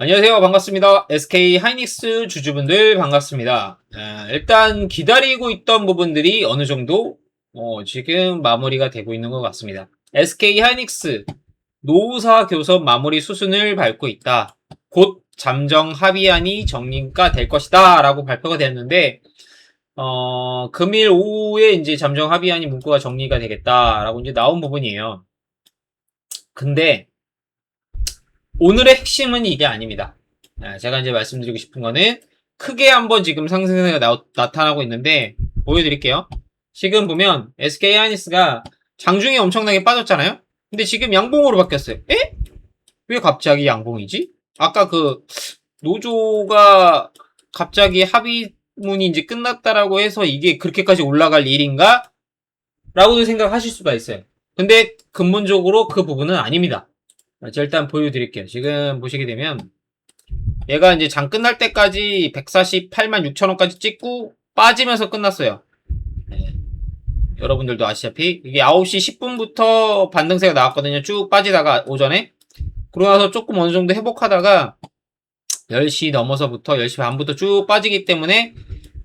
안녕하세요. 반갑습니다. SK 하이닉스 주주분들 반갑습니다. 일단 기다리고 있던 부분들이 어느 정도 지금 마무리가 되고 있는 것 같습니다. SK 하이닉스 노후사 교섭 마무리 수순을 밟고 있다. 곧 잠정 합의안이 정리가 될 것이다 라고 발표가 되었는데 금일 오후에 이제 잠정 합의안이 문구가 정리가 되겠다라고 이제 나온 부분이에요. 근데 오늘의 핵심은 이게 아닙니다. 제가 이제 말씀드리고 싶은 거는 크게 한번 지금 상승세가 나타나고 있는데 보여드릴게요. 지금 보면 SK 하이닉스가 장중에 엄청나게 빠졌잖아요. 근데 지금 양봉으로 바뀌었어요. 에? 왜 갑자기 양봉이지? 아까 그 노조가 갑자기 합의문이 이제 끝났다라고 해서 이게 그렇게까지 올라갈 일인가? 라고도 생각하실 수가 있어요. 근데 근본적으로 그 부분은 아닙니다. 자, 일단 보여드릴게요. 지금 보시게 되면 얘가 이제 장 끝날 때까지 148만 6천원까지 찍고 빠지면서 끝났어요. 네. 여러분들도 아시다시피 이게 9시 10분부터 반등세가 나왔거든요. 쭉 빠지다가 오전에 그러고 나서 조금 어느 정도 회복하다가 10시 넘어서부터 10시 반부터 쭉 빠지기 때문에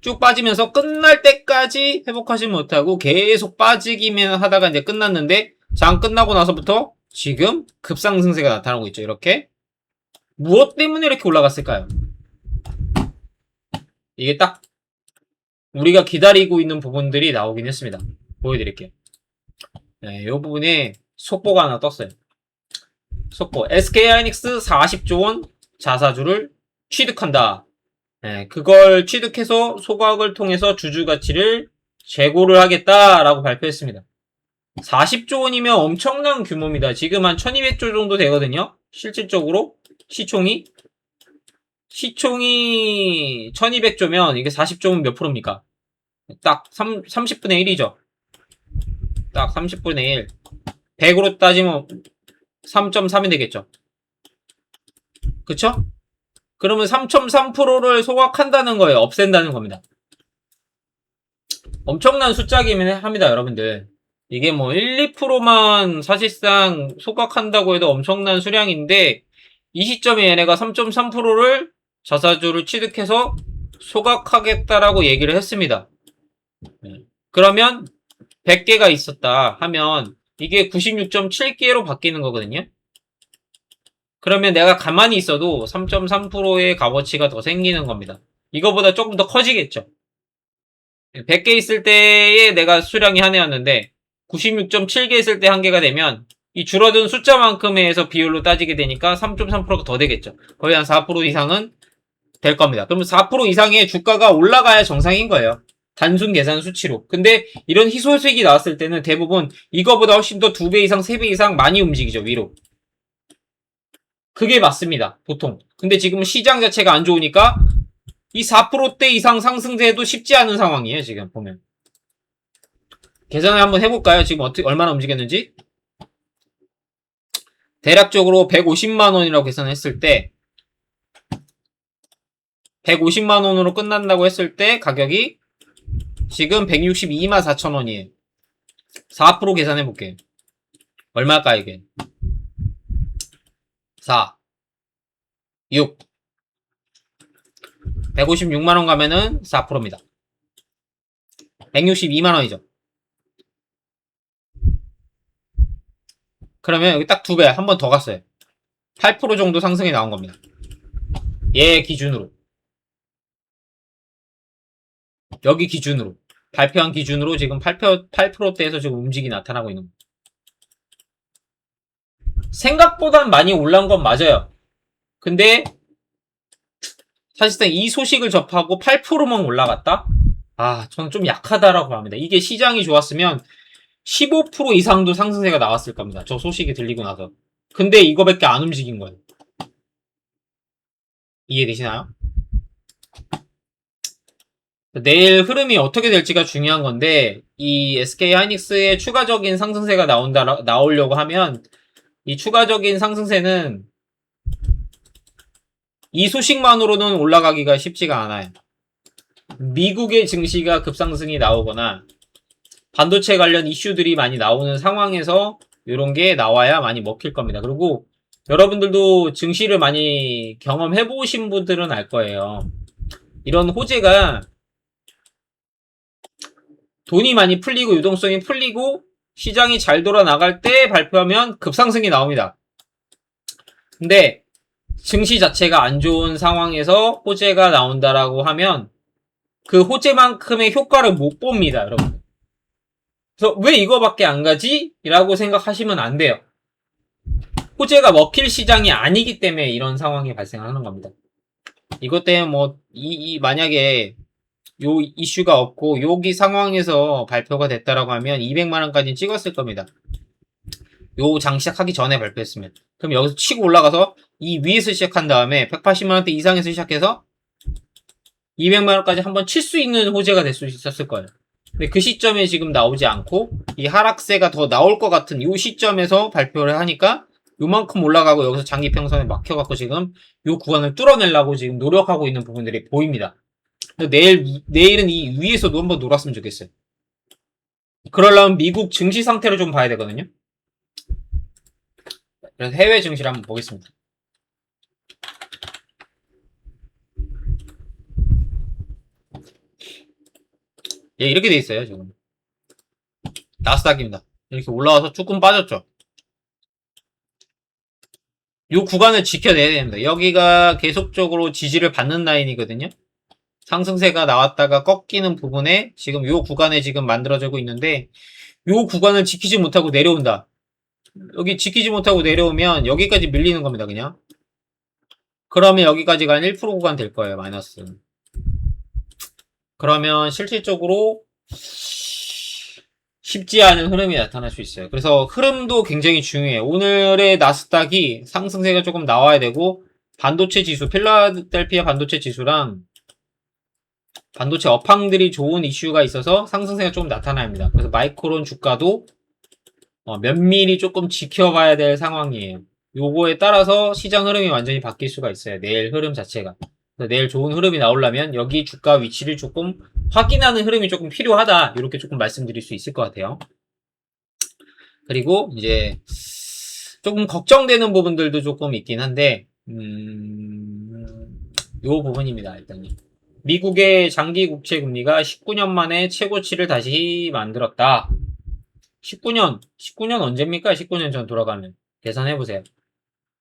쭉 빠지면서 끝날 때까지 회복하지 못하고 계속 빠지기만 하다가 이제 끝났는데 장 끝나고 나서부터 지금 급상승세가 나타나고 있죠. 이렇게 무엇 때문에 이렇게 올라갔을까요? 이게 딱 우리가 기다리고 있는 부분들이 나오긴 했습니다. 보여드릴게요. 네, 이 부분에 속보가 하나 떴어요. 속보 SK하이닉스 40조 원 자사주를 취득한다. 네, 그걸 취득해서 소각을 통해서 주주 가치를 재고를 하겠다라고 발표했습니다. 40조 원이면 엄청난 규모입니다. 지금 한 1200조 정도 되거든요. 실질적으로 시총이 1200조면 이게 40조면 몇 프로입니까? 딱 30분의 1이죠. 딱 30분의 1. 100으로 따지면 3.3이 되겠죠. 그쵸? 그러면 3.3%를 소각한다는 거예요. 없앤다는 겁니다. 엄청난 숫자기는 합니다, 여러분들. 이게 뭐 1, 2%만 사실상 소각한다고 해도 엄청난 수량인데 이 시점에 얘네가 3.3%를 자사주를 취득해서 소각하겠다라고 얘기를 했습니다. 그러면 100개가 있었다 하면 이게 96.7개로 바뀌는 거거든요. 그러면 내가 가만히 있어도 3.3%의 값어치가 더 생기는 겁니다. 이거보다 조금 더 커지겠죠. 100개 있을 때에 내가 수량이 한 해였는데 96.7개 있을 때 한 개가 되면 이 줄어든 숫자만큼에서 비율로 따지게 되니까 3.3%가 더 되겠죠. 거의 한 4% 이상은 될 겁니다. 그러면 4% 이상의 주가가 올라가야 정상인 거예요. 단순 계산 수치로. 근데 이런 희소수익이 나왔을 때는 대부분 이거보다 훨씬 더 2배 이상, 3배 이상 많이 움직이죠, 위로. 그게 맞습니다, 보통. 근데 지금 시장 자체가 안 좋으니까 이 4%대 이상 상승세도 쉽지 않은 상황이에요, 지금 보면. 계산을 한번 해볼까요? 지금 얼마나 움직였는지? 대략적으로 150만원이라고 계산했을 때 150만원으로 끝난다고 했을 때 가격이 지금 162만 4천원이에요. 4% 계산해볼게요. 얼마일까 이게? 4 6 156만원 가면은 4%입니다. 162만원이죠. 그러면 여기 딱 2배, 한 번 더 갔어요. 8% 정도 상승이 나온 겁니다. 얘 기준으로. 여기 기준으로. 발표한 기준으로 지금 8%대에서 지금 움직이 나타나고 있는 겁니다. 생각보단 많이 올라온 건 맞아요. 근데 사실상 이 소식을 접하고 8%만 올라갔다? 저는 좀 약하다라고 합니다. 이게 시장이 좋았으면 15% 이상도 상승세가 나왔을 겁니다. 저 소식이 들리고 나서. 근데 이거밖에 안 움직인 거예요. 이해되시나요? 내일 흐름이 어떻게 될지가 중요한 건데 이 SK 하이닉스의 추가적인 상승세가 나오려고 하면 이 추가적인 상승세는 이 소식만으로는 올라가기가 쉽지가 않아요. 미국의 증시가 급상승이 나오거나 반도체 관련 이슈들이 많이 나오는 상황에서 이런 게 나와야 많이 먹힐 겁니다. 그리고 여러분들도 증시를 많이 경험해 보신 분들은 알 거예요. 이런 호재가 돈이 많이 풀리고 유동성이 풀리고 시장이 잘 돌아나갈 때 발표하면 급상승이 나옵니다. 근데 증시 자체가 안 좋은 상황에서 호재가 나온다라고 하면 그 호재만큼의 효과를 못 봅니다, 여러분. 그래서 왜 이거밖에 안 가지? 라고 생각하시면 안 돼요. 호재가 먹힐 시장이 아니기 때문에 이런 상황이 발생하는 겁니다. 이것 때문에 만약에 요 이슈가 없고 여기 상황에서 발표가 됐다라고 하면 200만원까지 찍었을 겁니다. 요 장 시작하기 전에 발표했으면. 그럼 여기서 치고 올라가서 이 위에서 시작한 다음에 180만원대 이상에서 시작해서 200만원까지 한번 칠 수 있는 호재가 될 수 있었을 거예요. 근데 그 시점에 지금 나오지 않고 이 하락세가 더 나올 것 같은 이 시점에서 발표를 하니까 요만큼 올라가고 여기서 장기 평선에 막혀갖고 지금 요 구간을 뚫어내려고 지금 노력하고 있는 부분들이 보입니다. 내일은 이 위에서도 한번 놀았으면 좋겠어요. 그러려면 미국 증시 상태를 좀 봐야 되거든요. 그래서 해외 증시를 한번 보겠습니다. 예, 이렇게 돼 있어요, 지금. 나스닥입니다. 이렇게 올라와서 조금 빠졌죠. 요 구간을 지켜내야 됩니다. 여기가 계속적으로 지지를 받는 라인이거든요. 상승세가 나왔다가 꺾이는 부분에 지금 요 구간에 지금 만들어지고 있는데 요 구간을 지키지 못하고 내려온다. 여기 지키지 못하고 내려오면 여기까지 밀리는 겁니다, 그냥. 그러면 여기까지가 한 1% 구간 될 거예요, 마이너스. 그러면 실질적으로 쉽지 않은 흐름이 나타날 수 있어요. 그래서 흐름도 굉장히 중요해요. 오늘의 나스닥이 상승세가 조금 나와야 되고 반도체 지수, 필라델피아 반도체 지수랑 반도체 업황들이 좋은 이슈가 있어서 상승세가 조금 나타나야 합니다. 그래서 마이크론 주가도 면밀히 조금 지켜봐야 될 상황이에요. 요거에 따라서 시장 흐름이 완전히 바뀔 수가 있어요. 내일 흐름 자체가. 내일 좋은 흐름이 나오려면 여기 주가 위치를 조금 확인하는 흐름이 조금 필요하다. 이렇게 조금 말씀드릴 수 있을 것 같아요. 그리고 이제 조금 걱정되는 부분들도 조금 있긴 한데 요 부분입니다. 일단 미국의 장기 국채 금리가 19년 만에 최고치를 다시 만들었다. 19년 언제입니까? 19년 전 돌아가면 계산해보세요.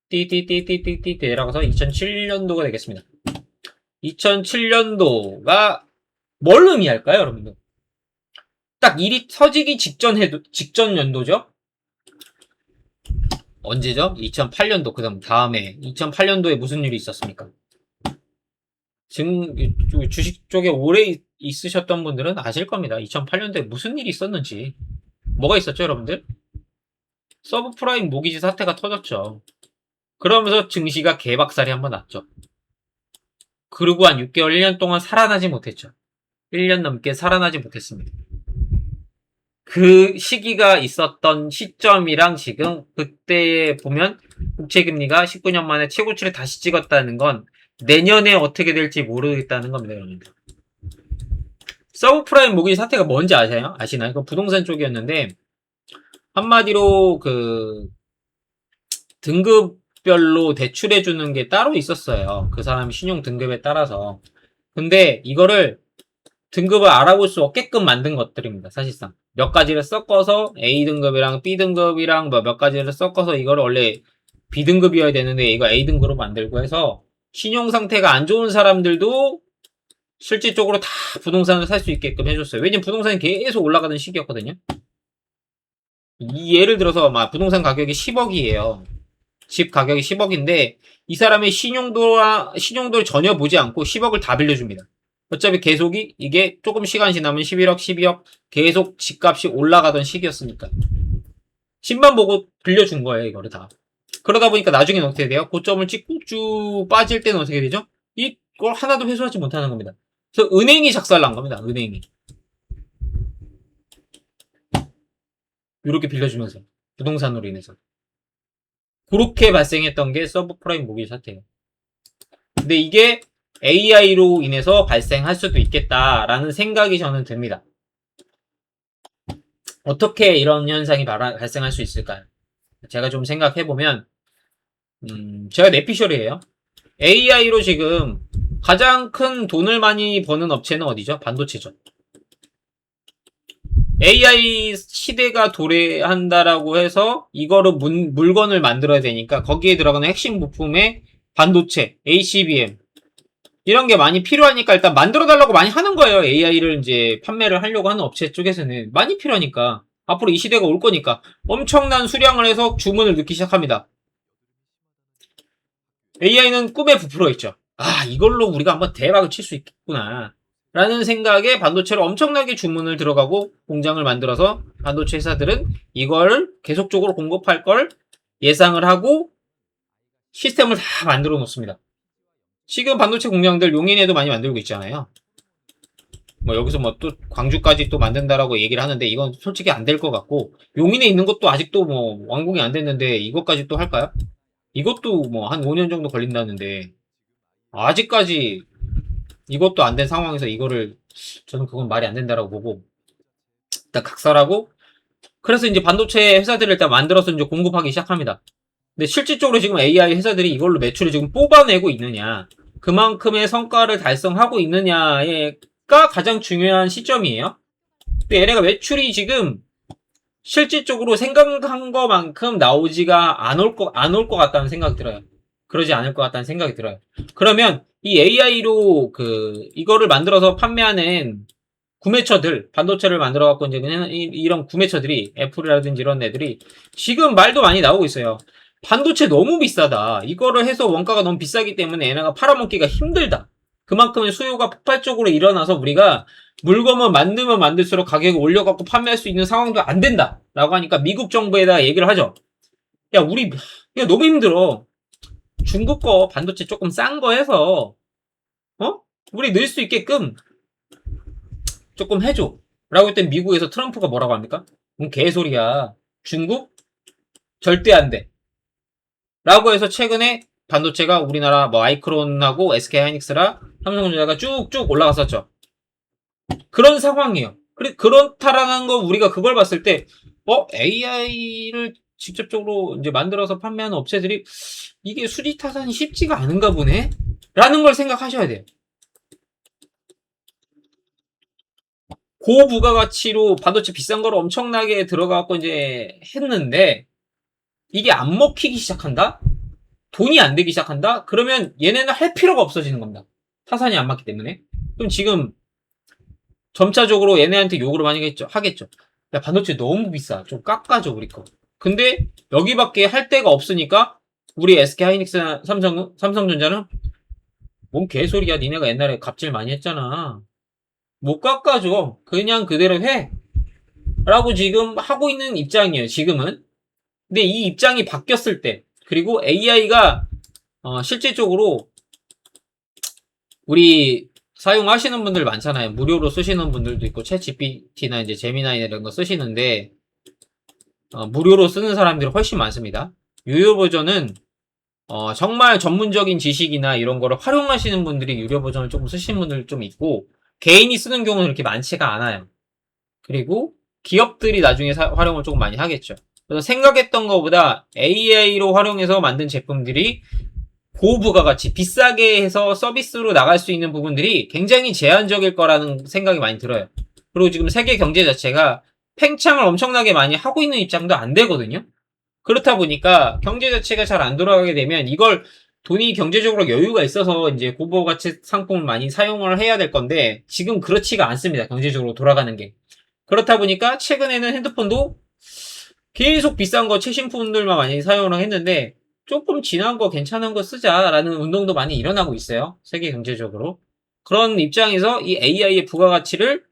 띠띠띠띠띠띠 내려가서 2007년도가 되겠습니다. 2007년도가 뭘 의미할까요, 여러분들? 딱 일이 터지기 직전 연도죠? 언제죠? 2008년도, 그 다음에 2008년도에 무슨 일이 있었습니까? 지금 주식 쪽에 오래 있으셨던 분들은 아실 겁니다. 2008년도에 무슨 일이 있었는지. 뭐가 있었죠, 여러분들? 서브프라임 모기지 사태가 터졌죠. 그러면서 증시가 개박살이 한번 났죠. 그리고 한 6개월, 1년 동안 살아나지 못했죠. 1년 넘게 살아나지 못했습니다. 그 시기가 있었던 시점이랑 지금 그때 보면 국채금리가 19년 만에 최고치를 다시 찍었다는 건 내년에 어떻게 될지 모르겠다는 겁니다, 여러분들. 서브프라임 모기지 사태가 뭔지 아시나요? 그 부동산 쪽이었는데 한마디로 그 등급별로 대출해주는 게 따로 있었어요. 그 사람 신용 등급에 따라서. 근데 이거를 등급을 알아볼 수 없게끔 만든 것들입니다. 사실상. 몇 가지를 섞어서 A등급이랑 B등급이랑 몇 가지를 섞어서 이거를 원래 B등급이어야 되는데 이거 A등급으로 만들고 해서 신용 상태가 안 좋은 사람들도 실질적으로 다 부동산을 살 수 있게끔 해줬어요. 왜냐면 부동산이 계속 올라가던 시기였거든요. 예를 들어서 막 부동산 가격이 10억이에요. 집 가격이 10억인데 이 사람의 신용도를 전혀 보지 않고 10억을 다 빌려줍니다. 어차피 계속이 이게 조금 시간 지나면 11억, 12억 계속 집값이 올라가던 시기였으니까 10만 보고 빌려준 거예요, 이거를 다. 그러다 보니까 나중에는 어떻게 돼요? 고점을 찍고 쭉 빠질 때는 어떻게 되죠? 이걸 하나도 회수하지 못하는 겁니다. 그래서 은행이 작살난 겁니다, 은행이. 이렇게 빌려주면서 부동산으로 인해서 그렇게 발생했던 게 서브프라임 모기지 사태예요. 근데 이게 AI로 인해서 발생할 수도 있겠다라는 생각이 저는 듭니다. 어떻게 이런 현상이 발생할 수 있을까요? 제가 좀 생각해보면 제가 내피셜이에요. AI로 지금 가장 큰 돈을 많이 버는 업체는 어디죠? 반도체죠. AI 시대가 도래한다라고 해서 이거로 물건을 만들어야 되니까 거기에 들어가는 핵심 부품에 반도체, ACBM 이런 게 많이 필요하니까 일단 만들어 달라고 많이 하는 거예요. AI를 이제 판매를 하려고 하는 업체 쪽에서는 많이 필요하니까 앞으로 이 시대가 올 거니까 엄청난 수량을 해서 주문을 넣기 시작합니다. AI는 꿈에 부풀어 있죠. 아, 이걸로 우리가 한번 대박을 칠 수 있겠구나. 라는 생각에 반도체로 엄청나게 주문을 들어가고 공장을 만들어서 반도체 회사들은 이걸 계속적으로 공급할 걸 예상을 하고 시스템을 다 만들어 놓습니다. 지금 반도체 공장들 용인에도 많이 만들고 있잖아요. 뭐 여기서 뭐 또 광주까지 또 만든다라고 얘기를 하는데 이건 솔직히 안 될 것 같고 용인에 있는 것도 아직도 뭐 완공이 안 됐는데 이것까지 또 할까요? 이것도 뭐 한 5년 정도 걸린다는데 아직까지 이것도 안 된 상황에서 이거를 저는 그건 말이 안 된다라고 보고 일단 각설하고 그래서 이제 반도체 회사들을 일단 만들어서 이제 공급하기 시작합니다. 근데 실질적으로 지금 AI 회사들이 이걸로 매출을 지금 뽑아내고 있느냐 그만큼의 성과를 달성하고 있느냐가 가장 중요한 시점이에요. 근데 얘네가 매출이 지금 실질적으로 생각한 것만큼 나오지가 안 올 것 같다는 생각이 들어요. 그러지 않을 것 같다는 생각이 들어요. 그러면 이 AI로 이거를 만들어서 판매하는 구매처들, 반도체를 만들어 갖고 이제 그냥 이런 구매처들이 애플이라든지 이런 애들이 지금 말도 많이 나오고 있어요. 반도체 너무 비싸다. 이거를 해서 원가가 너무 비싸기 때문에 얘네가 팔아먹기가 힘들다. 그만큼의 수요가 폭발적으로 일어나서 우리가 물건을 만들면 만들수록 가격을 올려갖고 판매할 수 있는 상황도 안 된다. 라고 하니까 미국 정부에다 얘기를 하죠. 야, 야, 너무 힘들어. 중국 거 반도체 조금 싼 거 해서, 어? 우리 늘 수 있게끔 조금 해줘. 라고 했더니 미국에서 트럼프가 뭐라고 합니까? 개소리야. 중국? 절대 안 돼. 라고 해서 최근에 반도체가 우리나라 뭐 아이크론하고 SK하이닉스라 삼성전자가 쭉쭉 올라갔었죠. 그런 상황이에요. 그렇다라는 거 우리가 그걸 봤을 때, AI를 직접적으로 이제 만들어서 판매하는 업체들이 이게 수지 타산이 쉽지가 않은가 보네? 라는 걸 생각하셔야 돼요. 고부가가치로 반도체 비싼 거를 엄청나게 들어가갖고 이제 했는데, 이게 안 먹히기 시작한다? 돈이 안 되기 시작한다? 그러면 얘네는 할 필요가 없어지는 겁니다. 타산이 안 맞기 때문에. 그럼 지금 점차적으로 얘네한테 요구를 많이 하겠죠. 야, 반도체 너무 비싸. 좀 깎아줘, 우리 거. 근데 여기밖에 할 데가 없으니까 우리 SK하이닉스나 삼성전자는 뭔 개소리야. 니네가 옛날에 갑질 많이 했잖아. 못 깎아줘. 그냥 그대로 해. 라고 지금 하고 있는 입장이에요, 지금은. 근데 이 입장이 바뀌었을 때, 그리고 AI가 실질적으로 우리 사용하시는 분들 많잖아요. 무료로 쓰시는 분들도 있고 챗GPT나 이제 제미나이 이런 거 쓰시는데 무료로 쓰는 사람들이 훨씬 많습니다. 유료 버전은 정말 전문적인 지식이나 이런 거를 활용하시는 분들이 유료 버전을 조금 쓰시는 분들 좀 있고 개인이 쓰는 경우는 그렇게 많지가 않아요. 그리고 기업들이 나중에 활용을 조금 많이 하겠죠. 그래서 생각했던 것보다 AI로 활용해서 만든 제품들이 고부가가치 비싸게 해서 서비스로 나갈 수 있는 부분들이 굉장히 제한적일 거라는 생각이 많이 들어요. 그리고 지금 세계 경제 자체가 팽창을 엄청나게 많이 하고 있는 입장도 안 되거든요. 그렇다 보니까 경제 자체가 잘 안 돌아가게 되면 이걸 돈이 경제적으로 여유가 있어서 이제 고부가치 상품을 많이 사용을 해야 될 건데 지금 그렇지가 않습니다. 경제적으로 돌아가는 게. 그렇다 보니까 최근에는 핸드폰도 계속 비싼 거 최신품들만 많이 사용을 했는데 조금 진한 거 괜찮은 거 쓰자라는 운동도 많이 일어나고 있어요. 세계 경제적으로. 그런 입장에서 이 AI의 부가가치를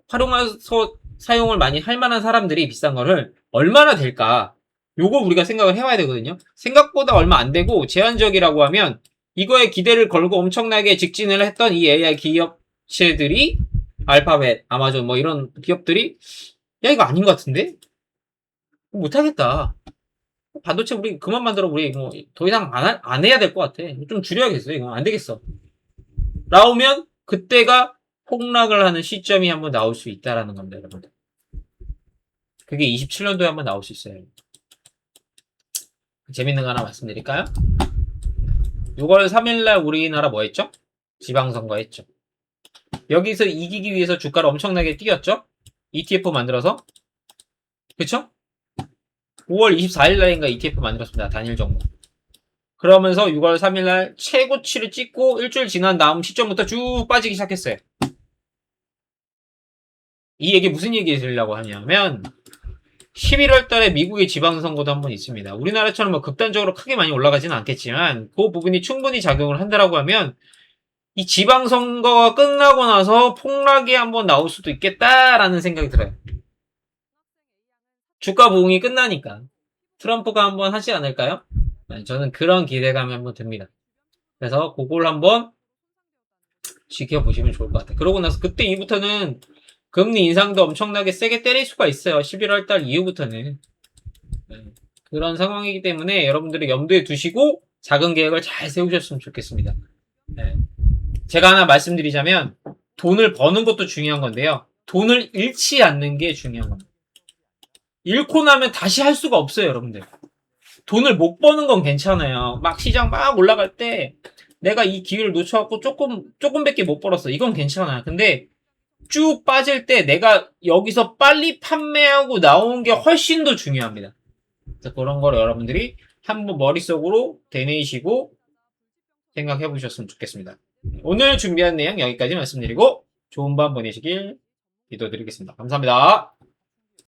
활용해서 사용을 많이 할 만한 사람들이 비싼 거를 얼마나 될까? 요거 우리가 생각을 해봐야 되거든요. 생각보다 얼마 안 되고 제한적이라고 하면 이거에 기대를 걸고 엄청나게 직진을 했던 이 AI 기업체들이 알파벳, 아마존 뭐 이런 기업들이 야 이거 아닌 것 같은데? 못하겠다. 반도체 우리 그만 만들어 우리 뭐 더 이상 안 해야 될 것 같아. 좀 줄여야겠어. 이거 안 되겠어. 나오면 그때가 폭락을 하는 시점이 한번 나올 수 있다라는 겁니다, 여러분들. 그게 27년도에 한번 나올 수 있어요. 재밌는 거 하나 말씀드릴까요? 6월 3일날 우리나라 뭐 했죠? 지방선거 했죠. 여기서 이기기 위해서 주가를 엄청나게 뛰었죠? ETF 만들어서. 그쵸? 5월 24일날인가 ETF 만들었습니다. 단일 정보. 그러면서 6월 3일날 최고치를 찍고 일주일 지난 다음 시점부터 쭉 빠지기 시작했어요. 이 얘기 무슨 얘기 드리려고 하냐면 11월 달에 미국의 지방선거도 한 번 있습니다. 우리나라처럼 뭐 극단적으로 크게 많이 올라가지는 않겠지만 그 부분이 충분히 작용을 한다라고 하면 이 지방선거가 끝나고 나서 폭락이 한번 나올 수도 있겠다라는 생각이 들어요. 주가 부흥이 끝나니까 트럼프가 한번 하지 않을까요? 저는 그런 기대감이 한번 듭니다. 그래서 그걸 한번 지켜보시면 좋을 것 같아요. 그러고 나서 그때 이후부터는 금리 인상도 엄청나게 세게 때릴 수가 있어요. 11월 달 이후부터는. 그런 상황이기 때문에 여러분들이 염두에 두시고 작은 계획을 잘 세우셨으면 좋겠습니다. 제가 하나 말씀드리자면 돈을 버는 것도 중요한 건데요. 돈을 잃지 않는 게 중요한 겁니다. 잃고 나면 다시 할 수가 없어요, 여러분들. 돈을 못 버는 건 괜찮아요. 막 시장 막 올라갈 때 내가 이 기회를 놓쳐갖고 조금밖에 못 벌었어. 이건 괜찮아요. 근데 쭉 빠질 때 내가 여기서 빨리 판매하고 나온 게 훨씬 더 중요합니다. 그래서 그런 걸 여러분들이 한번 머릿속으로 되뇌이시고 생각해 보셨으면 좋겠습니다. 오늘 준비한 내용 여기까지 말씀드리고 좋은 밤 보내시길 기도드리겠습니다. 감사합니다.